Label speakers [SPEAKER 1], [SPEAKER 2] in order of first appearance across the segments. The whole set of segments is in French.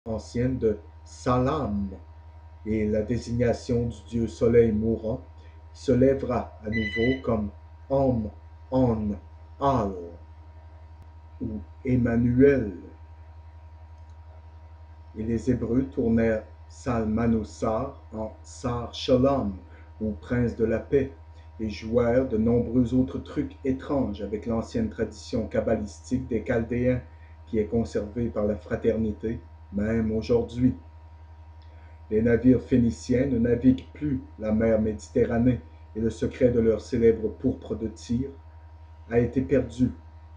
[SPEAKER 1] ancienne de Salam et la désignation du dieu soleil mourant qui se lèvera à nouveau comme Om, On, Al ou Emmanuel. Et les Hébreux tournèrent Salmanasar en Sar Shalom, ou prince de la paix, et jouèrent de nombreux autres trucs étranges avec l'ancienne tradition kabbalistique des Chaldéens, qui est conservée par la fraternité, même aujourd'hui. Les navires phéniciens ne naviguent plus la mer Méditerranée, et le secret de leur célèbre pourpre de Tyr a été perdu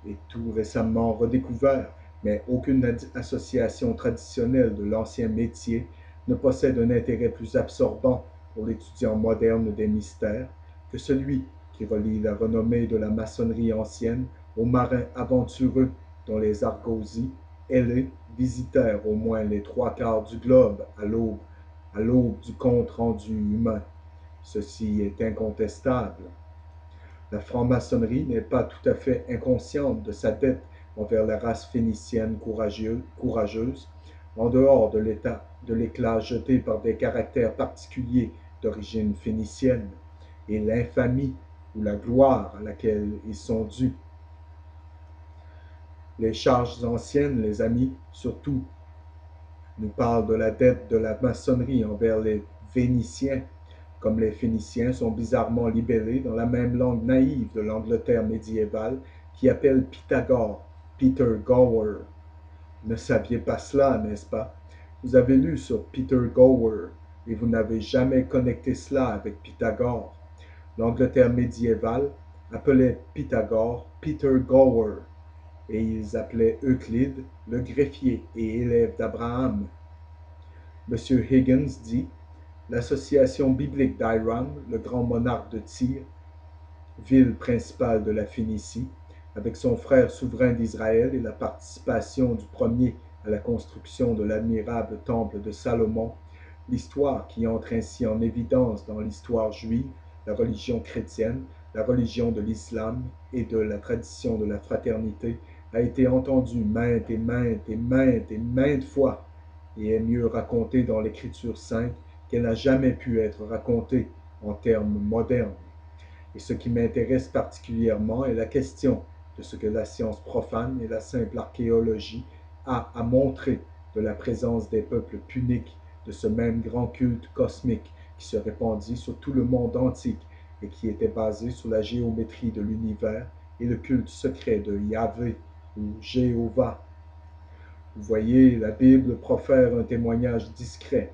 [SPEAKER 1] et tout récemment redécouvert, mais aucune association traditionnelle de l'ancien métier ne possède un intérêt plus absorbant pour l'étudiant moderne des mystères que celui qui relie la renommée de la maçonnerie ancienne aux marins aventureux dont les argosies ailés visitèrent au moins les trois quarts du globe à l'aube du compte-rendu humain. Ceci est incontestable. La franc-maçonnerie n'est pas tout à fait inconsciente de sa dette envers la race phénicienne courageuse, en dehors de l'éclat jeté par des caractères particuliers d'origine phénicienne, et l'infamie ou la gloire à laquelle ils sont dus. Les charges anciennes, les amis, surtout, nous parlent de la dette de la maçonnerie envers les Vénitiens, comme les Phéniciens sont bizarrement libellés dans la même langue naïve de l'Angleterre médiévale qui appelle Pythagore, Peter Gower. Ne saviez pas cela, n'est-ce pas? Vous avez lu sur Peter Gower et vous n'avez jamais connecté cela avec Pythagore. L'Angleterre médiévale appelait Pythagore Peter Gower et ils appelaient Euclide le greffier et élève d'Abraham. M. Higgins dit: l'association biblique d'Hiram, le grand monarque de Tyr, ville principale de la Phénicie, avec son frère souverain d'Israël et la participation du premier à la construction de l'admirable temple de Salomon, l'histoire qui entre ainsi en évidence dans l'histoire juive, la religion chrétienne, la religion de l'islam et de la tradition de la fraternité, a été entendue maintes et maintes et maintes et maintes fois et est mieux racontée dans l'Écriture sainte qu'elle n'a jamais pu être racontée en termes modernes. Et ce qui m'intéresse particulièrement est la question de ce que la science profane et la simple archéologie a à montrer de la présence des peuples puniques de ce même grand culte cosmique qui se répandit sur tout le monde antique et qui était basé sur la géométrie de l'univers et le culte secret de Yahvé ou Jéhovah. Vous voyez, la Bible profère un témoignage discret,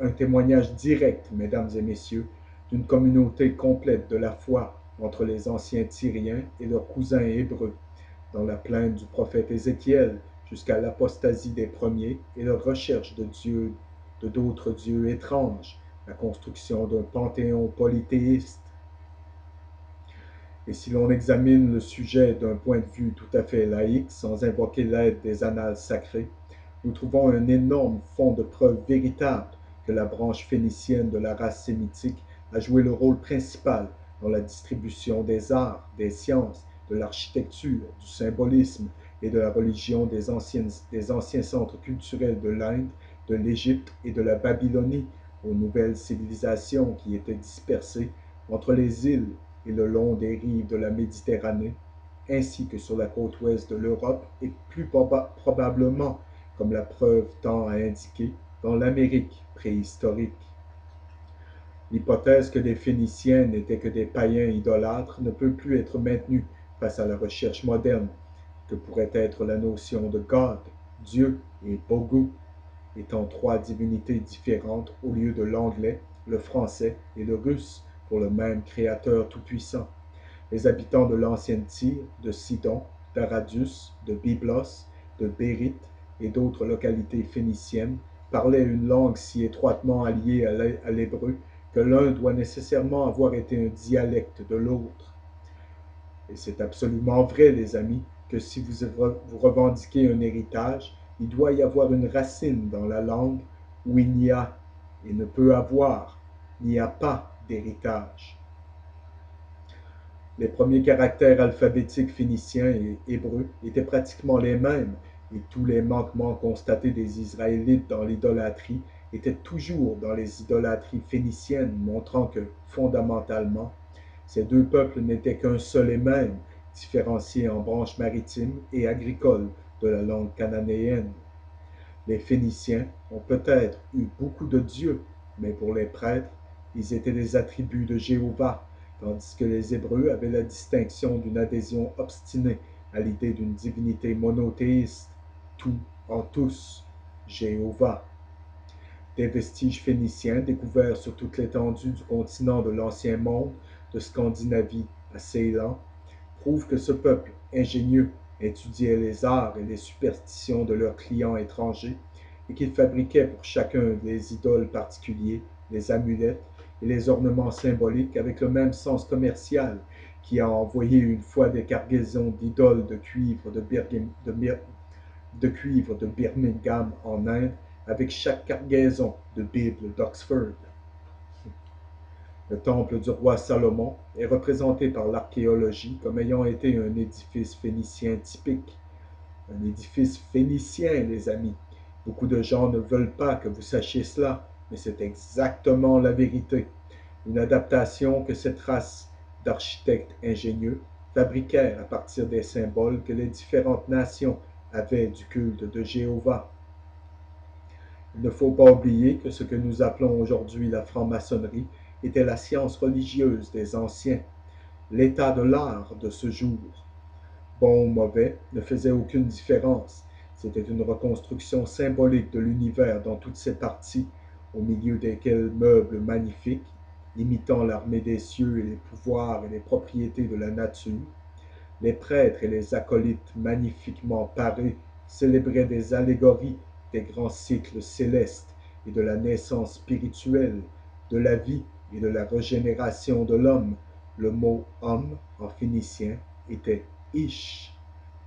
[SPEAKER 1] un témoignage direct, mesdames et messieurs, d'une communauté complète de la foi entre les anciens Tyriens et leurs cousins hébreux, dans la plainte du prophète Ézéchiel jusqu'à l'apostasie des premiers et leur recherche de d'autres dieux étranges, la construction d'un panthéon polythéiste. Et si l'on examine le sujet d'un point de vue tout à fait laïque, sans invoquer l'aide des annales sacrées, nous trouvons un énorme fond de preuves véritables que la branche phénicienne de la race sémitique a joué le rôle principal dans la distribution des arts, des sciences, de l'architecture, du symbolisme et de la religion des anciens centres culturels de l'Inde, de l'Égypte et de la Babylonie aux nouvelles civilisations qui étaient dispersées entre les îles et le long des rives de la Méditerranée, ainsi que sur la côte ouest de l'Europe et plus probablement, comme la preuve tend à indiquer, dans l'Amérique préhistorique. L'hypothèse que les Phéniciens n'étaient que des païens idolâtres ne peut plus être maintenue face à la recherche moderne, que pourrait être la notion de God, Dieu et Bogu, étant trois divinités différentes au lieu de l'anglais, le français et le russe pour le même Créateur tout-puissant. Les habitants de l'ancienne Tyr, de Sidon, d'Aradius, de Byblos, de Bérite et d'autres localités phéniciennes parlaient une langue si étroitement alliée à l'hébreu que l'un doit nécessairement avoir été un dialecte de l'autre. Et c'est absolument vrai, les amis, que si vous revendiquez un héritage, il doit y avoir une racine dans la langue où il n'y a et ne peut avoir, n'y a pas d'héritage. Les premiers caractères alphabétiques phéniciens et hébreux étaient pratiquement les mêmes et tous les manquements constatés des Israélites dans l'idolâtrie étaient toujours dans les idolâtries phéniciennes, montrant que, fondamentalement, ces deux peuples n'étaient qu'un seul et même, différenciés en branches maritimes et agricoles de la langue cananéenne. Les Phéniciens ont peut-être eu beaucoup de dieux, mais pour les prêtres, ils étaient des attributs de Jéhovah, tandis que les Hébreux avaient la distinction d'une adhésion obstinée à l'idée d'une divinité monothéiste, tout en tous, Jéhovah. Des vestiges phéniciens découverts sur toute l'étendue du continent de l'Ancien Monde, de Scandinavie à Ceylan, prouvent que ce peuple ingénieux étudiait les arts et les superstitions de leurs clients étrangers et qu'il fabriquait pour chacun des idoles particuliers, les amulettes et les ornements symboliques avec le même sens commercial qui a envoyé une fois des cargaisons d'idoles de cuivre de Birmingham en Inde avec chaque cargaison de Bible d'Oxford. Le temple du roi Salomon est représenté par l'archéologie comme ayant été un édifice phénicien typique. Un édifice phénicien, les amis. Beaucoup de gens ne veulent pas que vous sachiez cela, mais c'est exactement la vérité. Une adaptation que cette race d'architectes ingénieux fabriquèrent à partir des symboles que les différentes nations avaient du culte de Jéhovah. Il ne faut pas oublier que ce que nous appelons aujourd'hui la franc-maçonnerie était la science religieuse des anciens, l'état de l'art de ce jour. Bon ou mauvais ne faisait aucune différence. C'était une reconstruction symbolique de l'univers dans toutes ses parties, au milieu desquelles meubles magnifiques, imitant l'armée des cieux et les pouvoirs et les propriétés de la nature, les prêtres et les acolytes magnifiquement parés célébraient des allégories des grands cycles célestes et de la naissance spirituelle, de la vie et de la régénération de l'homme. Le mot homme en phénicien était Ish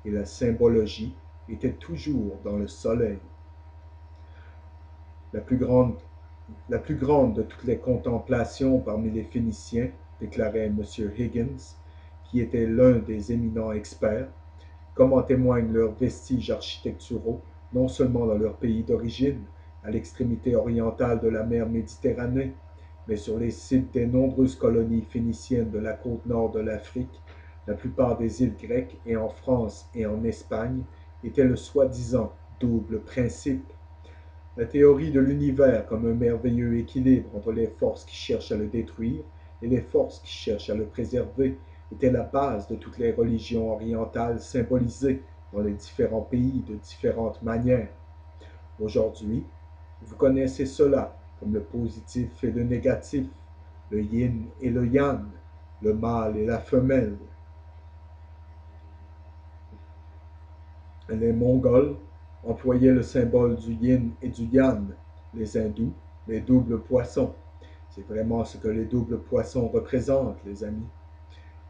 [SPEAKER 1] et la symbologie était toujours dans le soleil. La plus grande, la plus grande de toutes les contemplations parmi les Phéniciens, déclarait M. Higgins, qui était l'un des éminents experts, comme en témoignent leurs vestiges architecturaux, non seulement dans leur pays d'origine, à l'extrémité orientale de la mer Méditerranée, mais sur les sites des nombreuses colonies phéniciennes de la côte nord de l'Afrique, la plupart des îles grecques et en France et en Espagne, étaient le soi-disant double principe. La théorie de l'univers comme un merveilleux équilibre entre les forces qui cherchent à le détruire et les forces qui cherchent à le préserver était la base de toutes les religions orientales symbolisées dans les différents pays de différentes manières. Aujourd'hui, vous connaissez cela comme le positif et le négatif, le yin et le yang, le mâle et la femelle. Les Mongols employaient le symbole du yin et du yang, les hindous, les doubles poissons. C'est vraiment ce que les doubles poissons représentent, les amis.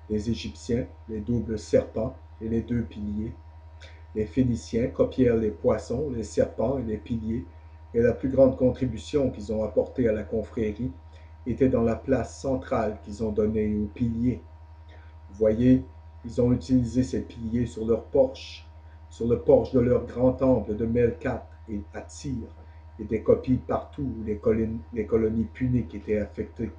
[SPEAKER 1] Les Égyptiens, les doubles serpents et les deux piliers. Les Phéniciens copièrent les poissons, les serpents et les piliers, et la plus grande contribution qu'ils ont apportée à la confrérie était dans la place centrale qu'ils ont donnée aux piliers. Vous voyez, ils ont utilisé ces piliers sur leur porche, sur le porche de leur grand temple de Melkat et à Tyr, et des copies partout où les colonies puniques étaient affectées.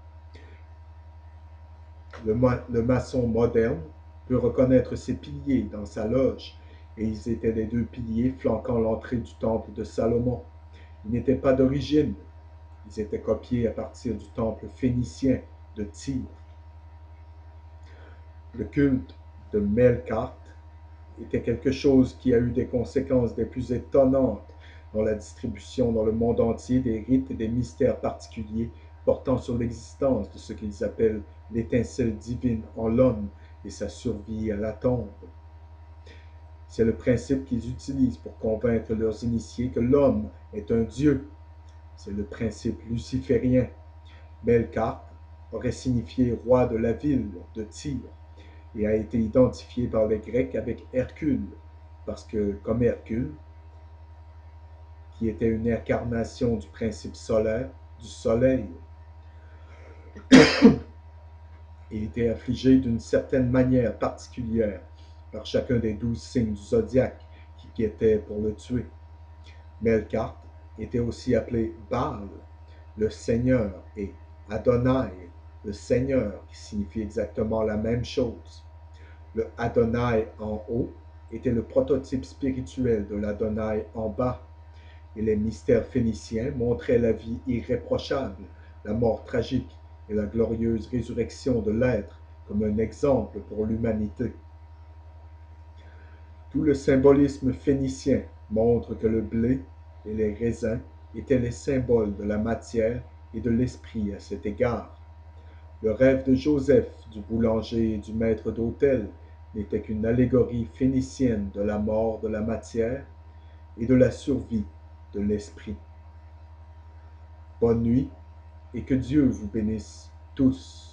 [SPEAKER 1] Le maçon moderne peut reconnaître ces piliers dans sa loge, et ils étaient les deux piliers flanquant l'entrée du temple de Salomon. Ils n'étaient pas d'origine, ils étaient copiés à partir du temple phénicien de Tyr. Le culte de Melkart était quelque chose qui a eu des conséquences des plus étonnantes dans la distribution dans le monde entier des rites et des mystères particuliers portant sur l'existence de ce qu'ils appellent l'étincelle divine en l'homme et sa survie à la tombe. C'est le principe qu'ils utilisent pour convaincre leurs initiés que l'homme est un dieu. C'est le principe luciférien. Melkart aurait signifié roi de la ville de Tyr et a été identifié par les Grecs avec Hercule, parce que, comme Hercule, qui était une incarnation du principe solaire, du soleil, il était affligé d'une certaine manière particulière par chacun des 12 signes du zodiaque qui guettaient pour le tuer. Melkart était aussi appelé Baal, le Seigneur, et Adonai, le Seigneur, qui signifie exactement la même chose. Le Adonai en haut était le prototype spirituel de l'Adonai en bas, et les mystères phéniciens montraient la vie irréprochable, la mort tragique et la glorieuse résurrection de l'être comme un exemple pour l'humanité. Tout le symbolisme phénicien montre que le blé et les raisins étaient les symboles de la matière et de l'esprit à cet égard. Le rêve de Joseph, du boulanger et du maître d'hôtel, n'était qu'une allégorie phénicienne de la mort de la matière et de la survie de l'esprit. Bonne nuit et que Dieu vous bénisse tous.